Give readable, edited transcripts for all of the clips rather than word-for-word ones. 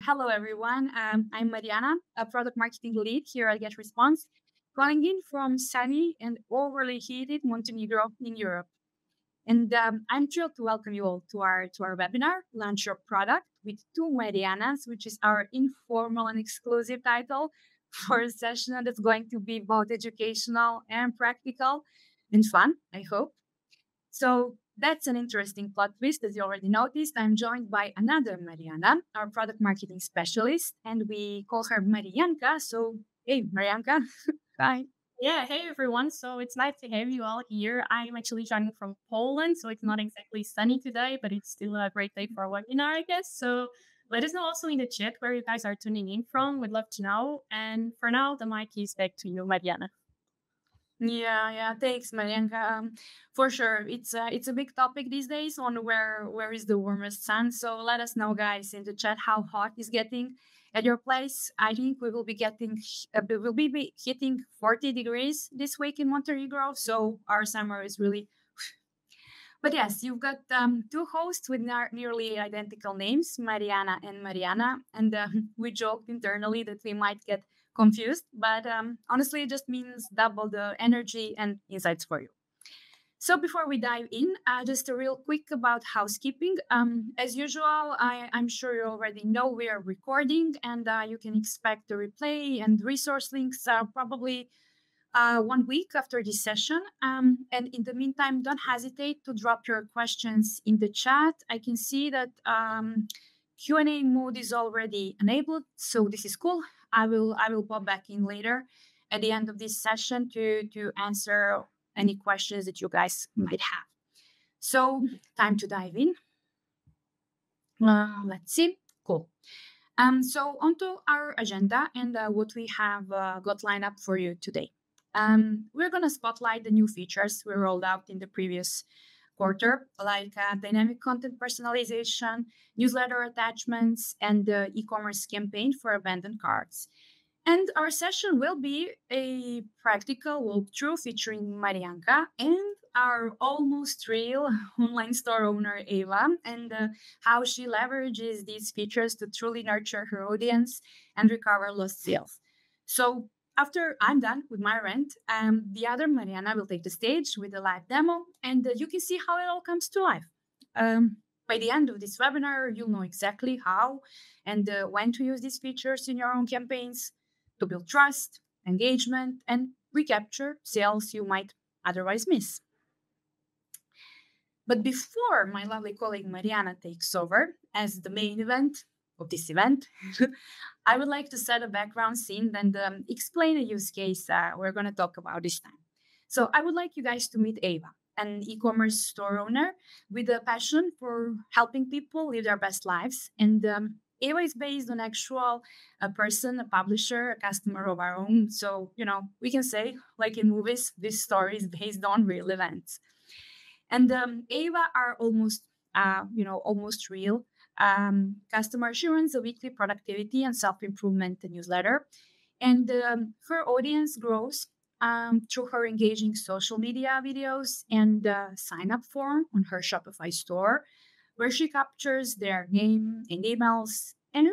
Hello, everyone. I'm Mariana, a product marketing lead here at GetResponse, calling in from sunny and overly heated Montenegro in Europe. And I'm thrilled to welcome you all to our webinar, Launch Your Product with Two Marianas, which is our informal and exclusive title for a session that's going to be both educational and practical and fun, I hope. So that's an interesting plot twist. As you already noticed, I'm joined by another Mariana, our product marketing specialist, and we call her Marianka. So, hey, Marianka. Hi. Yeah, hey everyone. So it's nice to have you all here. I'm actually joining from Poland, so it's not exactly sunny today, but it's still a great day for a webinar, I guess. So let us know also in the chat where you guys are tuning in from. We'd love to know. And for now, the mic is back to you, Mariana. Yeah. Thanks, Marianka. For sure, it's a big topic these days on where is the warmest sun. So let us know, guys, in the chat how hot is getting at your place. I think we will be hitting 40 degrees this week in Montenegro. So our summer is really. But yes, you've got two hosts with nearly identical names, Mariana and Mariana, and we joked internally that we might get confused, but honestly, it just means double the energy and insights for you. So before we dive in, just a real quick about housekeeping. As usual, I'm sure you already know we are recording, and you can expect the replay and resource links probably 1 week after this session. And in the meantime, don't hesitate to drop your questions in the chat. I can see that Q&A mode is already enabled, so this is cool. I will pop back in later at the end of this session to answer any questions that you guys might have. So time to dive in. Let's see. Cool. So onto our agenda and what we have got lined up for you today. We're going to spotlight the new features we rolled out in the previous quarter, like dynamic content personalization, newsletter attachments, and the e-commerce campaign for abandoned carts. And our session will be a practical walkthrough featuring Marianka and our almost real online store owner, Eva, and how she leverages these features to truly nurture her audience and recover lost sales. So after I'm done with my rant, the other Mariana will take the stage with a live demo, and you can see how it all comes to life. By the end of this webinar, you'll know exactly how and when to use these features in your own campaigns to build trust, engagement, and recapture sales you might otherwise miss. But before my lovely colleague Mariana takes over as the main event of this event, I would like to set a background scene and explain a use case we're going to talk about this time. So I would like you guys to meet Eva, an e-commerce store owner with a passion for helping people live their best lives. And Eva is based on a person, a publisher, a customer of our own. So, we can say, like in movies, this story is based on real events. And Eva are almost real. Customer assurance, a weekly productivity and self-improvement newsletter. And her audience grows through her engaging social media videos and sign-up form on her Shopify store, where she captures their name and emails. And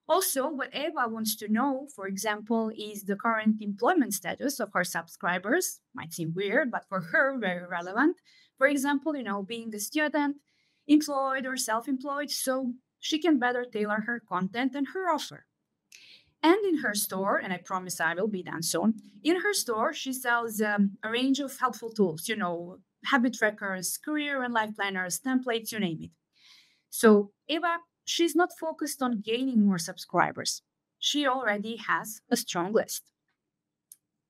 also, what Eva wants to know, for example, is the current employment status of her subscribers. Might seem weird, but for her, very relevant. For example, being a student, employed or self-employed, so she can better tailor her content and her offer. And in her store, and I promise I will be done soon, in her store, she sells a range of helpful tools, habit trackers, career and life planners, templates, you name it. So Eva, she's not focused on gaining more subscribers. She already has a strong list.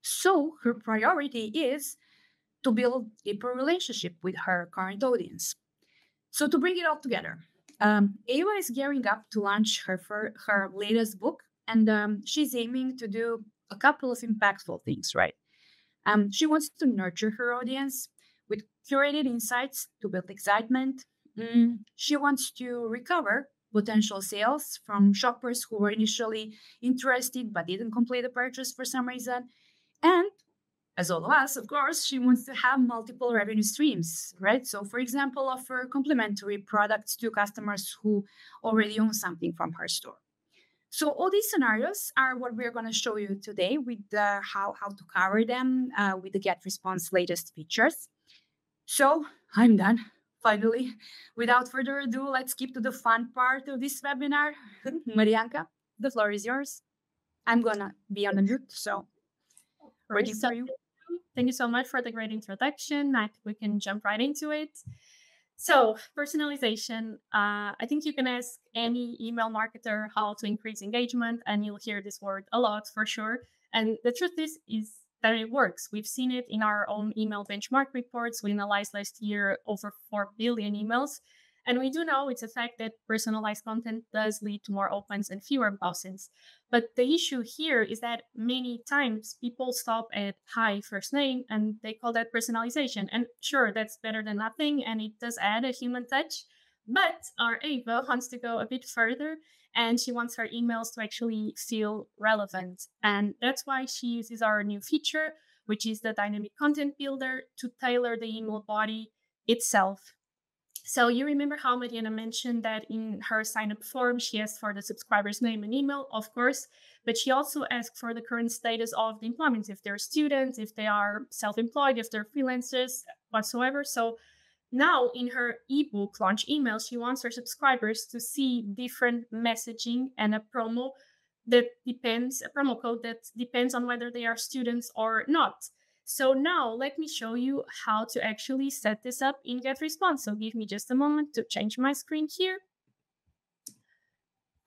So her priority is to build deeper relationship with her current audience. So to bring it all together, Eva is gearing up to launch her latest book, and she's aiming to do a couple of impactful things, right? She wants to nurture her audience with curated insights to build excitement. She wants to recover potential sales from shoppers who were initially interested but didn't complete the purchase for some reason. And as all of us, of course, she wants to have multiple revenue streams, right? So, for example, offer complimentary products to customers who already own something from her store. So all these scenarios are what we're going to show you today with how to cover them with the GetResponse latest features. So I'm done, finally. Without further ado, let's skip to the fun part of this webinar. Marianka, the floor is yours. I'm going to be on a mute, so ready for you. Thank you so much for the great introduction. I think we can jump right into it. So personalization, I think you can ask any email marketer how to increase engagement, and you'll hear this word a lot for sure. And the truth is that it works. We've seen it in our own email benchmark reports. We analyzed last year over 4 billion emails. And we do know it's a fact that personalized content does lead to more opens and fewer bounces. But the issue here is that many times people stop at hi first name and they call that personalization. And sure, that's better than nothing and it does add a human touch. But our Ava wants to go a bit further and she wants her emails to actually feel relevant. And that's why she uses our new feature, which is the dynamic content builder, to tailor the email body itself. So you remember how Mariana mentioned that in her sign-up form, she asked for the subscriber's name and email, of course, but she also asked for the current status of the employment, if they're students, if they are self-employed, if they're freelancers, whatsoever. So now in her ebook launch email, she wants her subscribers to see different messaging and a promo code that depends on whether they are students or not. So now let me show you how to actually set this up in GetResponse. So give me just a moment to change my screen here.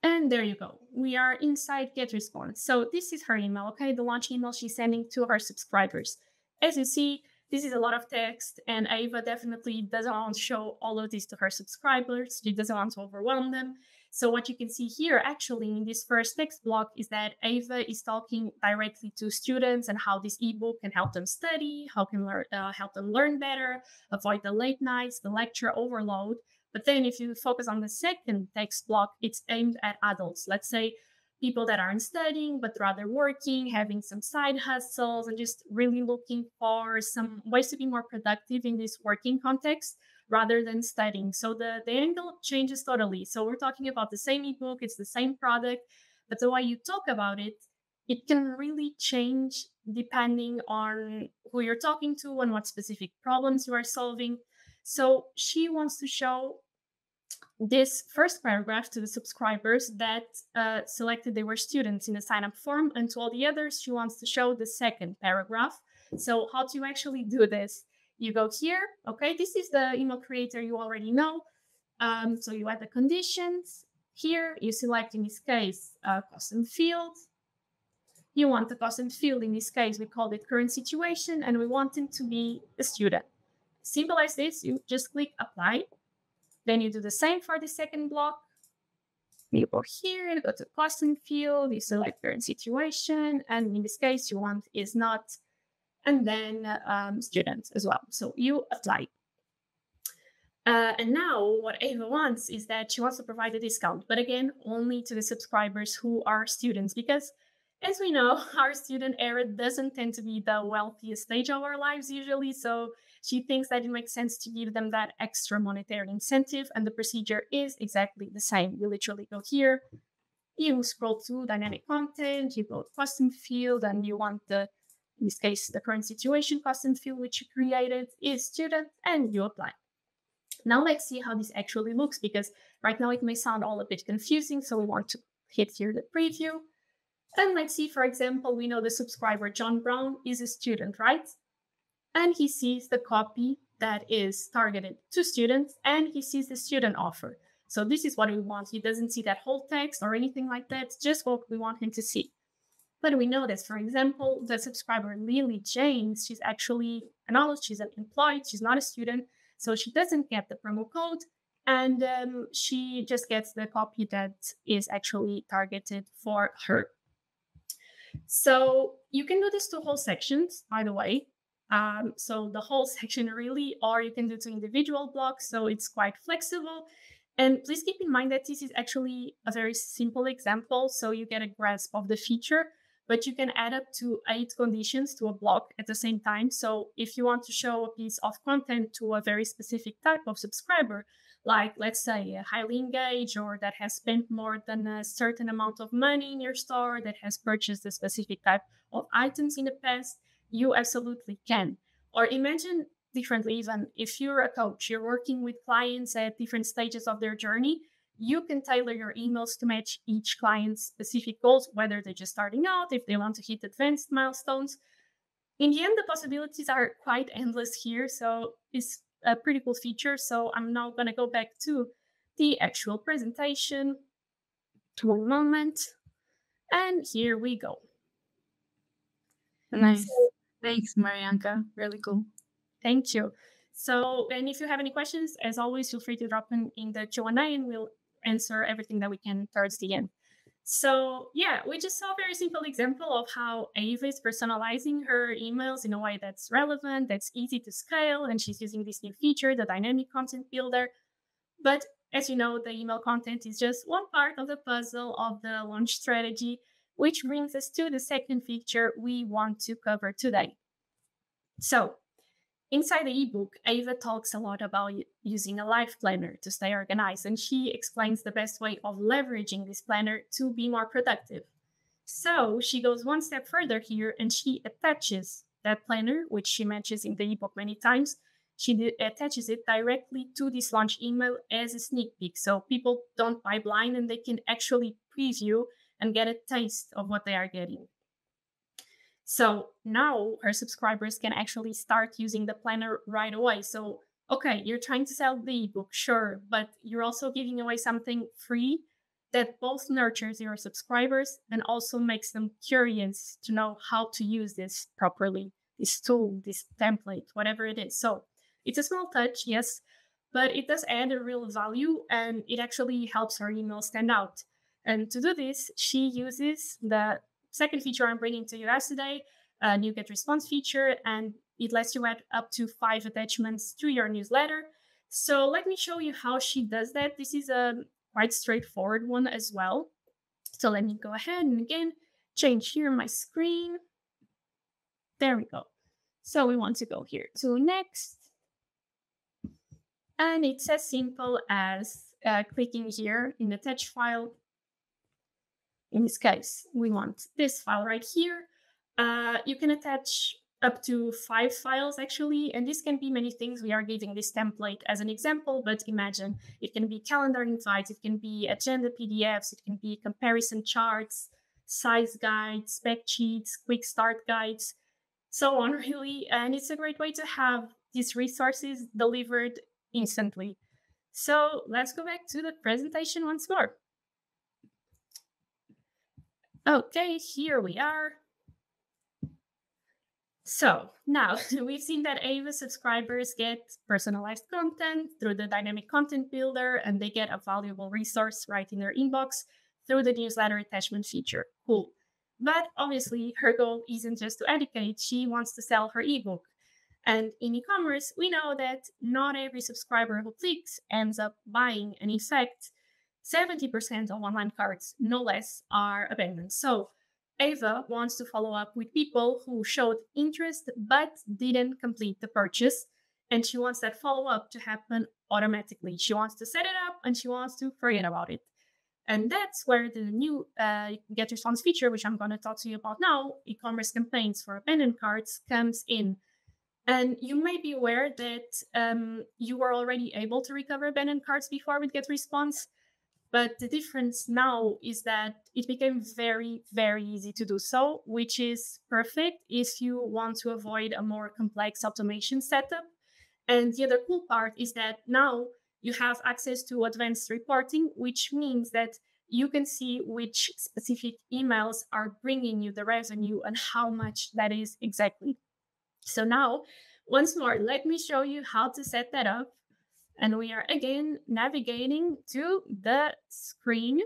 And there you go. We are inside GetResponse. So this is her email, okay? The launch email she's sending to her subscribers. As you see, this is a lot of text, and Ava definitely doesn't want to show all of this to her subscribers. She doesn't want to overwhelm them. So what you can see here actually in this first text block is that Ava is talking directly to students and how this ebook can help them study, how can help them learn better, avoid the late nights, the lecture overload. But then if you focus on the second text block, it's aimed at adults. Let's say people that aren't studying, but rather working, having some side hustles, and just really looking for some ways to be more productive in this working context rather than studying. So the angle changes totally. So we're talking about the same ebook, it's the same product, but the way you talk about it, it can really change depending on who you're talking to and what specific problems you are solving. So she wants to show this first paragraph to the subscribers that selected they were students in the sign-up form, and to all the others, she wants to show the second paragraph. So how to actually do this? You go here, okay? This is the email creator you already know. So you add the conditions. Here, you select, in this case, a custom field. You want the custom field, in this case, we called it current situation, and we want him to be a student. Simple as this, you just click apply. Then you do the same for the second block. You go here and go to custom field, you select current situation, and in this case, you want is not, and then students as well. So you apply. And now what Ava wants is that she wants to provide a discount, but again, only to the subscribers who are students, because as we know, our student era doesn't tend to be the wealthiest stage of our lives usually. So she thinks that it makes sense to give them that extra monetary incentive. And the procedure is exactly the same. You literally go here, you scroll to dynamic content, you go to custom field, and you want in this case, the current situation custom field, which you created is student, and you apply. Now let's see how this actually looks, because right now it may sound all a bit confusing. So we want to hit here the preview. And let's see, for example, we know the subscriber John Brown is a student, right? And he sees the copy that is targeted to students, and he sees the student offer. So this is what we want. He doesn't see that whole text or anything like that, just what we want him to see. But we know that, for example, the subscriber Lily James, she's actually an adult, she's unemployed, she's not a student, so she doesn't get the promo code, and she just gets the copy that is actually targeted for her. So you can do this to whole sections, by the way. So the whole section really, or you can do to individual blocks. So it's quite flexible. And please keep in mind that this is actually a very simple example. So you get a grasp of the feature, but you can add up to 8 conditions to a block at the same time. So if you want to show a piece of content to a very specific type of subscriber, like let's say highly engaged or that has spent more than a certain amount of money in your store, that has purchased a specific type of items in the past, you absolutely can. Or imagine differently, even if you're a coach, you're working with clients at different stages of their journey, you can tailor your emails to match each client's specific goals, whether they're just starting out, if they want to hit advanced milestones. In the end, the possibilities are quite endless here. So it's a pretty cool feature. So I'm now going to go back to the actual presentation. One moment. And here we go. Nice. Thanks, Marianka. Really cool. Thank you. So, and if you have any questions, as always, feel free to drop them in the Q&A and we'll answer everything that we can towards the end. So yeah, we just saw a very simple example of how Ava is personalizing her emails in a way that's relevant, that's easy to scale, and she's using this new feature, the dynamic content builder. But as you know, the email content is just one part of the puzzle of the launch strategy, which brings us to the second feature we want to cover today. So inside the ebook, Ava talks a lot about using a life planner to stay organized, and she explains the best way of leveraging this planner to be more productive. So she goes one step further here and she attaches that planner, which she mentions in the ebook many times. She attaches it directly to this launch email as a sneak peek. So people don't buy blind and they can actually preview and get a taste of what they are getting. So now her subscribers can actually start using the planner right away. So, okay, you're trying to sell the ebook, sure, but you're also giving away something free that both nurtures your subscribers and also makes them curious to know how to use this properly, this tool, this template, whatever it is. So it's a small touch, yes, but it does add a real value and it actually helps her email stand out. And to do this, she uses the second feature I'm bringing to you guys today, a new GetResponse feature, and it lets you add up to 5 attachments to your newsletter. So let me show you how she does that. This is a quite straightforward one as well. So let me go ahead and again, change here my screen. There we go. So we want to go here to next. And it's as simple as clicking here in the attach file. In this case, we want this file right here. You can attach up to 5 files actually, and this can be many things. We are giving this template as an example, but imagine it can be calendar invites, it can be agenda PDFs, it can be comparison charts, size guides, spec sheets, quick start guides, so on really. And it's a great way to have these resources delivered instantly. So let's go back to the presentation once more. Okay, here we are. So now we've seen that Ava subscribers get personalized content through the dynamic content builder, and they get a valuable resource right in their inbox through the newsletter attachment feature. Cool. But obviously, her goal isn't just to educate, she wants to sell her ebook. And in e-commerce, we know that not every subscriber who clicks ends up buying. And in fact, 70% of online carts, no less, are abandoned. So Ava wants to follow up with people who showed interest but didn't complete the purchase. And she wants that follow up to happen automatically. She wants to set it up and she wants to forget about it. And that's where the new GetResponse feature, which I'm going to talk to you about now, e-commerce campaigns for abandoned carts, comes in. And you may be aware that you were already able to recover abandoned carts before with GetResponse. But the difference now is that it became very, very easy to do so, which is perfect if you want to avoid a more complex automation setup. And the other cool part is that now you have access to advanced reporting, which means that you can see which specific emails are bringing you the revenue and how much that is exactly. So now, once more, let me show you how to set that up. And we are again navigating to the screen.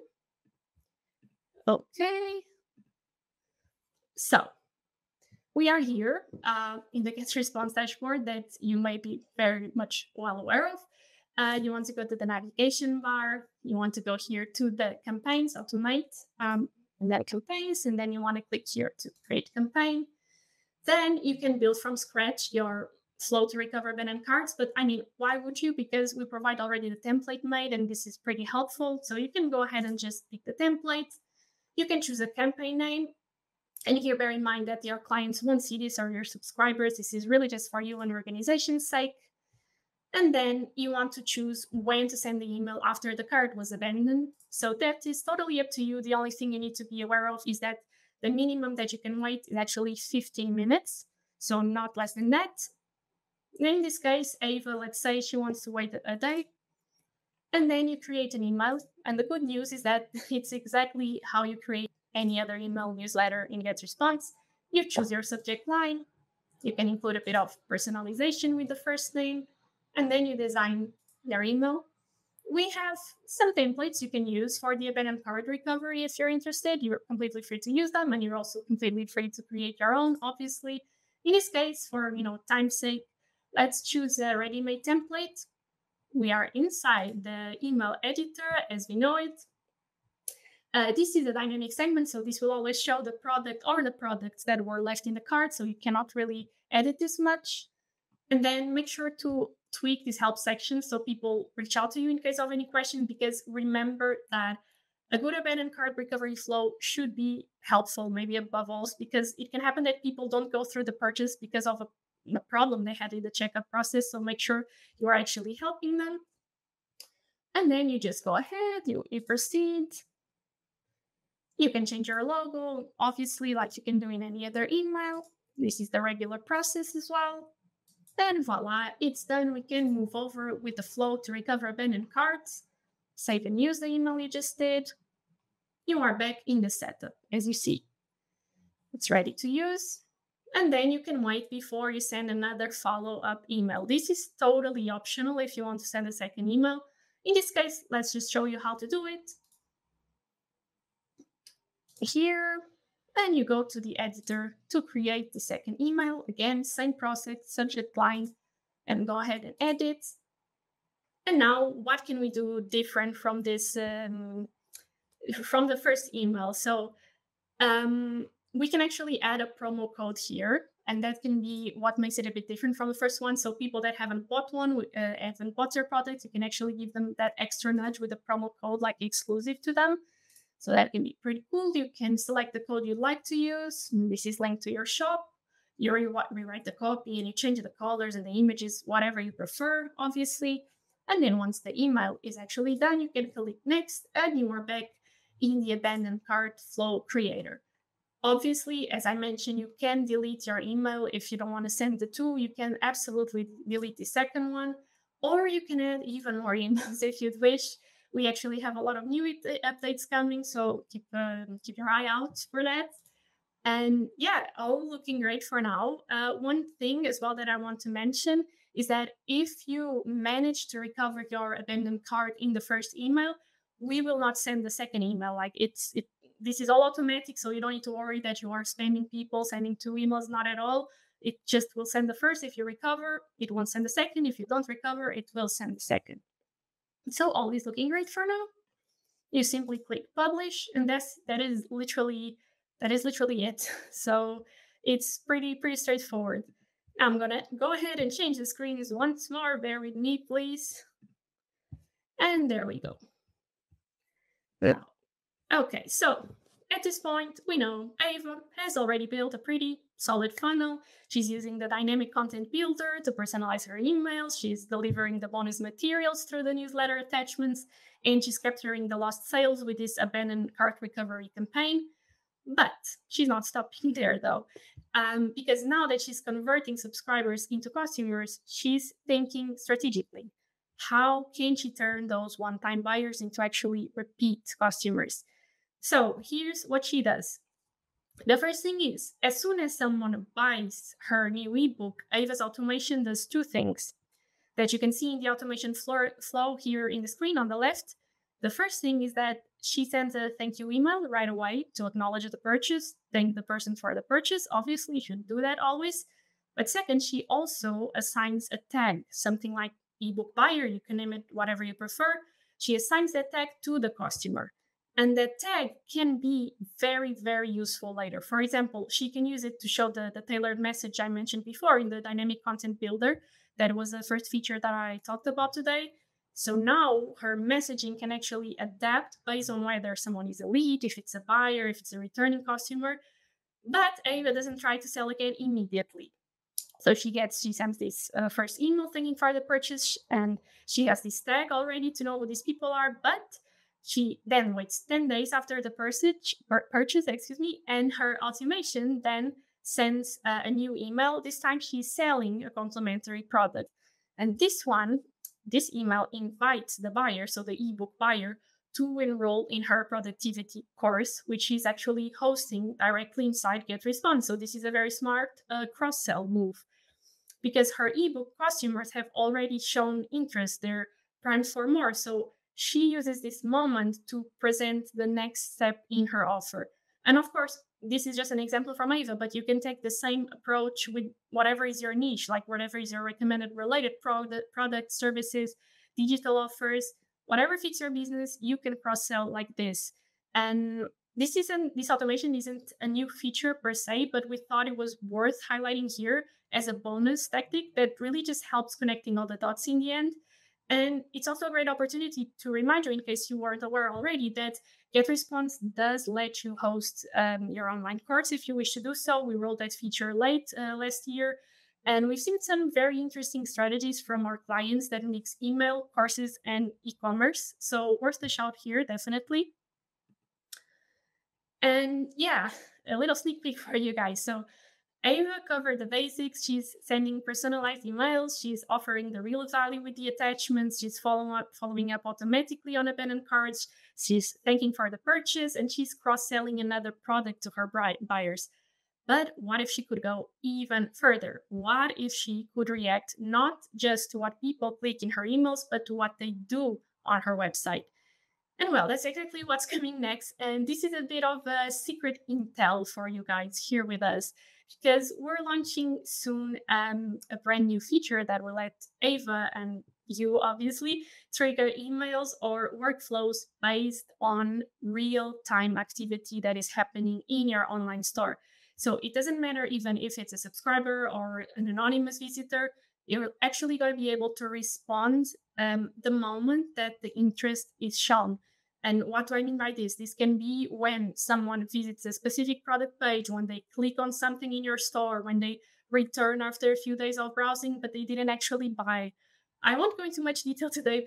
Okay. So we are here in the GetResponse dashboard that you may be very much well aware of. You want to go to the navigation bar. You want to go here to the campaigns, automate, and then campaigns. And then you want to click here to create campaign. Then you can build from scratch your flow to recover abandoned carts. But I mean, why would you? Because we provide already the template made, and this is pretty helpful. So you can go ahead and just pick the template. You can choose a campaign name. And here, bear in mind that your clients won't see this, or your subscribers. This is really just for you and organization's sake. And then you want to choose when to send the email after the cart was abandoned. So that is totally up to you. The only thing you need to be aware of is that the minimum that you can wait is actually 15 minutes. So not less than that. In this case, Ava, let's say she wants to wait a day. And then you create an email. And the good news is that it's exactly how you create any other email newsletter in GetResponse. You choose your subject line. You can include a bit of personalization with the first name, and then you design their email. We have some templates you can use for the abandoned cart recovery. If you're interested, you're completely free to use them, and you're also completely free to create your own, obviously. In this case, for time's sake, let's choose a ready-made template. We are inside the email editor as we know it. This is a dynamic segment, so this will always show the product or the products that were left in the cart, so you cannot really edit this much. And then make sure to tweak this help section so people reach out to you in case of any questions, because remember that a good abandoned cart recovery flow should be helpful, maybe above all, because it can happen that people don't go through the purchase because of a problem they had in the checkout process. So make sure you are actually helping them. And then you just go ahead, you proceed. You can change your logo, obviously, like you can do in any other email. This is the regular process as well. Then voila, it's done. We can move over with the flow to recover abandoned carts. Save and use the email you just did. You are back in the setup, as you see. It's ready to use. And then you can wait before you send another follow-up email. This is totally optional if you want to send a second email. In this case, let's just show you how to do it. Here, then you go to the editor to create the second email. Again, same process, subject line, and go ahead and edit. And now, what can we do different from this, from the first email? So we can actually add a promo code here, and that can be what makes it a bit different from the first one. So people that haven't bought one, haven't bought their product, you can actually give them that extra nudge with a promo code like exclusive to them. So that can be pretty cool. You can select the code you'd like to use. This is linked to your shop. You rewrite the copy and you change the colors and the images, whatever you prefer, obviously. And then once the email is actually done, you can click next and you are back in the abandoned cart flow creator. Obviously, as I mentioned, you can delete your email if you don't want to send the two. You can absolutely delete the second one, or you can add even more emails if you'd wish. We actually have a lot of new updates coming, so keep your eye out for that. And yeah, all looking great for now. One thing as well that I want to mention is that if you manage to recover your abandoned cart in the first email, we will not send the second email. Like this is all automatic, so you don't need to worry that you are spamming people, sending two emails, not at all. It just will send the first if you recover. It won't send the second. If you don't recover, it will send the second. So all is looking great for now. You simply click publish, and that is literally it. So it's pretty straightforward. I'm gonna go ahead and change the screens once more. Bear with me, please. And there we go. Now, okay, so at this point, we know Ava has already built a pretty solid funnel. She's using the dynamic content builder to personalize her emails. She's delivering the bonus materials through the newsletter attachments, and she's capturing the lost sales with this abandoned cart recovery campaign. But she's not stopping there, though, because now that she's converting subscribers into customers, she's thinking strategically. How can she turn those one-time buyers into actually repeat customers? So here's what she does. The first thing is, as soon as someone buys her new ebook, Ava's automation does two things that you can see in the automation flow here in the screen on the left. The first thing is that she sends a thank you email right away to acknowledge the purchase, thank the person for the purchase. Obviously, you should do that always. But second, she also assigns a tag, something like ebook buyer. You can name it whatever you prefer. She assigns that tag to the customer. And that tag can be very, very useful later. For example, she can use it to show the tailored message I mentioned before in the dynamic content builder. That was the first feature that I talked about today. So now her messaging can actually adapt based on whether someone is a lead, if it's a buyer, if it's a returning customer. But Ava doesn't try to sell again immediately. So she sends this first email thanking for the purchase, and she has this tag already to know who these people are. But she then waits 10 days after the purchase, and her automation then sends a new email. This time she's selling a complementary product, and this email invites the buyer, so the ebook buyer, to enroll in her productivity course, which she's actually hosting directly inside GetResponse. So this is a very smart cross-sell move because her ebook customers have already shown interest. They're primed for more. So she uses this moment to present the next step in her offer. And of course, this is just an example from Ava, but you can take the same approach with whatever is your niche, like whatever is your recommended related product services, digital offers, whatever fits your business, you can cross sell like this. And this automation isn't a new feature per se, but we thought it was worth highlighting here as a bonus tactic that really just helps connecting all the dots in the end. And it's also a great opportunity to remind you, in case you weren't aware already, that GetResponse does let you host your online course if you wish to do so. We rolled that feature late last year. And we've seen some very interesting strategies from our clients that mix email, courses, and e-commerce. So worth a shout here, definitely. And yeah, a little sneak peek for you guys. So Ava covered the basics. She's sending personalized emails. She's offering the real value with the attachments. She's following up automatically on abandoned carts. She's thanking for the purchase, and she's cross-selling another product to her buyers. But what if she could go even further? What if she could react not just to what people click in her emails, but to what they do on her website? And well, that's exactly what's coming next. And this is a bit of a secret intel for you guys here with us, because we're launching soon a brand new feature that will let Ava and you obviously trigger emails or workflows based on real time activity that is happening in your online store. So it doesn't matter even if it's a subscriber or an anonymous visitor, you're actually going to be able to respond the moment that the interest is shown. And what do I mean by this? This can be when someone visits a specific product page, when they click on something in your store, when they return after a few days of browsing, but they didn't actually buy. I won't go into much detail today,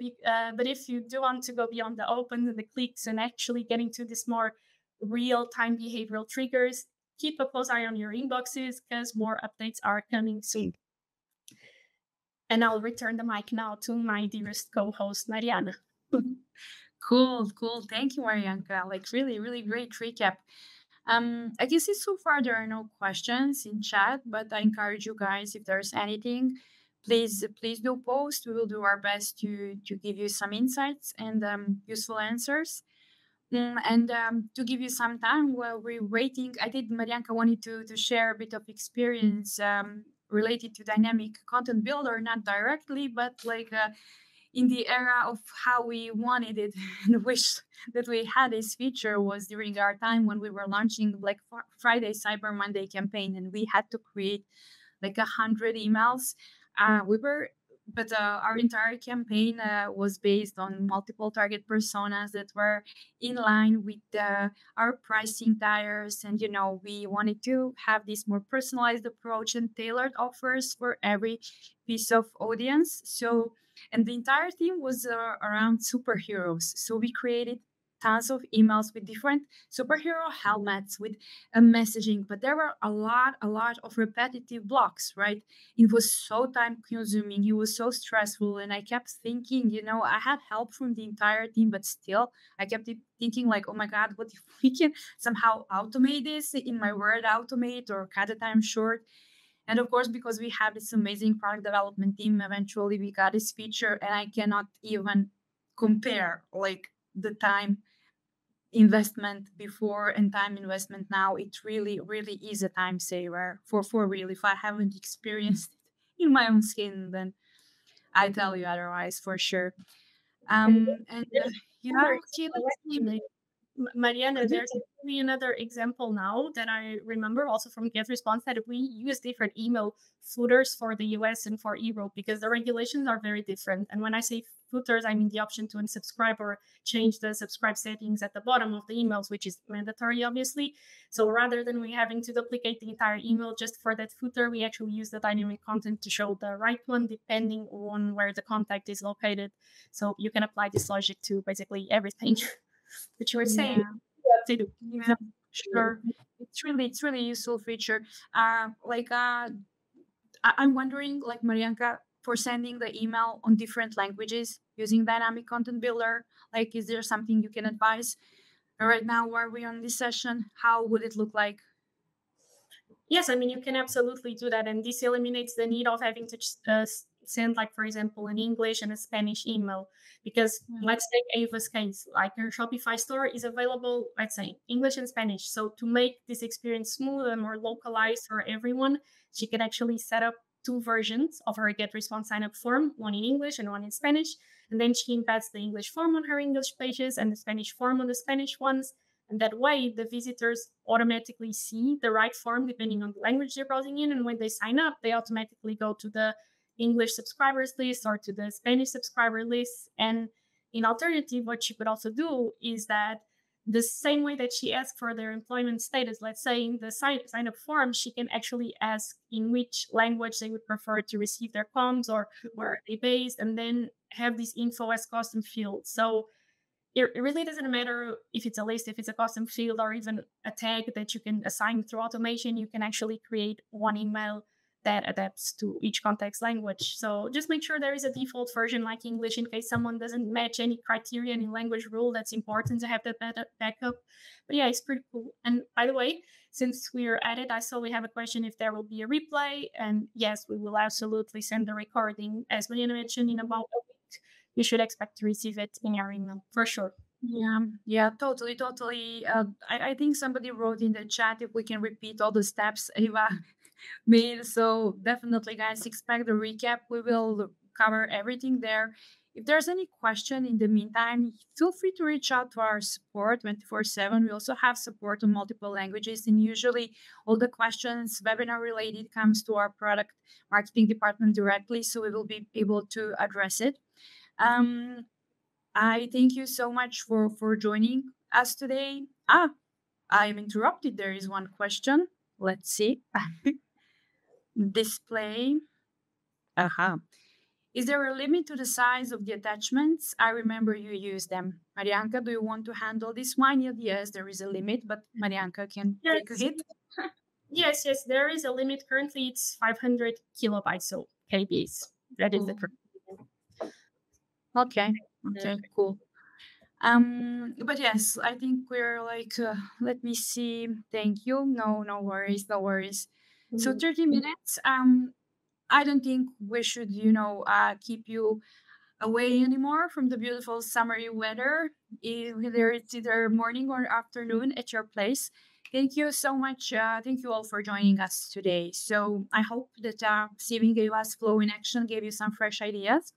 but if you do want to go beyond the opens and the clicks and actually get into this more real-time behavioral triggers, keep a close eye on your inboxes because more updates are coming soon. And I'll return the mic now to my dearest co-host, Mariana. Cool. Thank you, Marianka. Like really great recap. I can see so far there are no questions in chat, but I encourage you guys, if there's anything, please do post. We will do our best to give you some insights and useful answers. And to give you some time while we're waiting, I think Marianka wanted to share a bit of experience related to dynamic content builder, not directly, but like in the era of how we wanted it and wish that we had this feature was during our time when we were launching Black Friday Cyber Monday campaign, and we had to create like 100 emails. Our entire campaign was based on multiple target personas that were in line with our pricing tiers. And, we wanted to have this more personalized approach and tailored offers for every piece of audience. And the entire theme was around superheroes. So we created tons of emails with different superhero helmets with messaging, but there were a lot of repetitive blocks, right? It was so time consuming, it was so stressful, and I kept thinking, I had help from the entire team, but still I kept thinking like, oh my god, what if we can somehow automate this in my Word automate or cut the time short? And of course, because we have this amazing product development team, eventually we got this feature, and I cannot even compare like the time investment before and time investment now. It really is a time saver for real. If I haven't experienced it in my own skin, then I tell you otherwise for sure. And yeah, okay, let's see. Mariana, Could you? there's actually another example now that I remember also from GetResponse that we use different email footers for the US and for Europe because the regulations are very different. And when I say footers, I mean the option to unsubscribe or change the subscribe settings at the bottom of the emails, which is mandatory, obviously. So rather than we having to duplicate the entire email just for that footer, we actually use the dynamic content to show the right one depending on where the contact is located. So you can apply this logic to basically everything that you were saying. Yeah. What they do. Yeah, sure. It's really useful feature. I'm wondering, like Marianka, for sending the email on different languages using dynamic content builder. Like, is there something you can advise right now while we're on this session? How would it look like? Yes, I mean, you can absolutely do that. And this eliminates the need of having to send, like, for example, an English and a Spanish email. Because let's take Ava's case, like her Shopify store is available, let's say, English and Spanish. So to make this experience smooth and more localized for everyone, she can actually set up two versions of her GetResponse sign up form, one in English and one in Spanish. And then she embeds the English form on her English pages and the Spanish form on the Spanish ones. And that way, the visitors automatically see the right form depending on the language they're browsing in. And when they sign up, they automatically go to the English subscribers list or to the Spanish subscriber list. And in alternative, what you could also do is that the same way that she asks for their employment status, let's say in the sign up form, she can actually ask in which language they would prefer to receive their comms or where are they based, and then have this info as custom field. So it really doesn't matter if it's a list, if it's a custom field, or even a tag that you can assign through automation. You can actually create one email that adapts to each context language. So just make sure there is a default version like English in case someone doesn't match any criterion in language rule. That's important to have that backup. But yeah, it's pretty cool. And by the way, since we're at it, I saw we have a question if there will be a replay. And yes, we will absolutely send the recording, as Mariana mentioned, in about a week. You should expect to receive it in your email for sure. Yeah, totally. I think somebody wrote in the chat if we can repeat all the steps Eva made. So definitely, guys, expect the recap. We will cover everything there. If there's any question in the meantime, feel free to reach out to our support 24/7. We also have support on multiple languages, and usually all the questions webinar related comes to our product marketing department directly, so we will be able to address it. I thank you so much for joining us today. I'm interrupted. There is one question. Let's see. Display. Is there a limit to the size of the attachments? I remember you use them. Marianka, do you want to handle this one? Yes, there is a limit, but Marianka can take a hit. Yes, there is a limit. Currently, it's 500 kilobytes, so KBs. That is the Okay, cool. But yes, I think we're like, let me see. Thank you. No worries. So 30 minutes. I don't think we should, keep you away anymore from the beautiful summery weather, whether it's either morning or afternoon at your place. Thank you so much. Thank you all for joining us today. So I hope that Saving gave us Flow in Action gave you some fresh ideas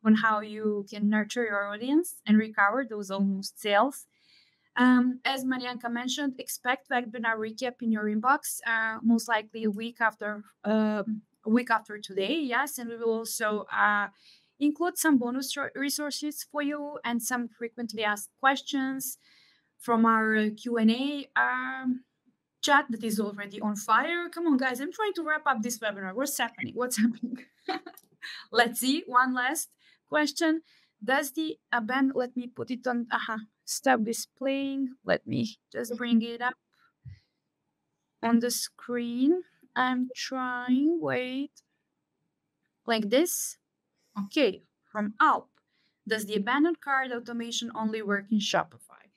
on how you can nurture your audience and recover those almost sales. As Marianka mentioned, expect webinar recap in your inbox, most likely a week after today. Yes, and we will also include some bonus resources for you and some frequently asked questions from our Q&A chat that is already on fire. Come on, guys, I'm trying to wrap up this webinar. What's happening? Let's see. One last question. Does the let me put it on stop displaying. Let me just bring it up on the screen. I'm trying. Wait. Like this. Okay. From Alp. Does the abandoned cart automation only work in Shopify?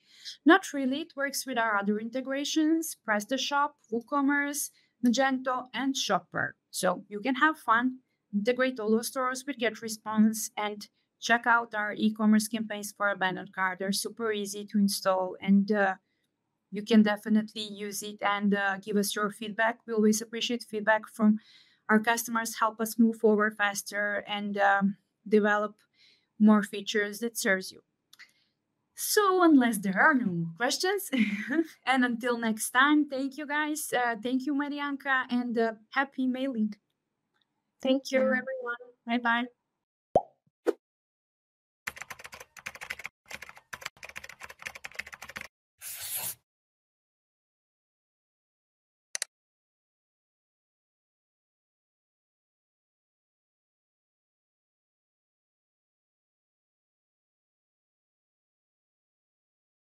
Not really. It works with our other integrations, PrestaShop, WooCommerce, Magento, and Shopper. So you can have fun, integrate all those stores with GetResponse, and check out our e-commerce campaigns for abandoned cart. They're super easy to install, and you can definitely use it and give us your feedback. We always appreciate feedback from our customers. Help us move forward faster and develop more features that serves you. So, unless there are no more questions, and until next time, thank you guys. Thank you, Marianka, and happy mailing. Thank you, everyone. Bye bye.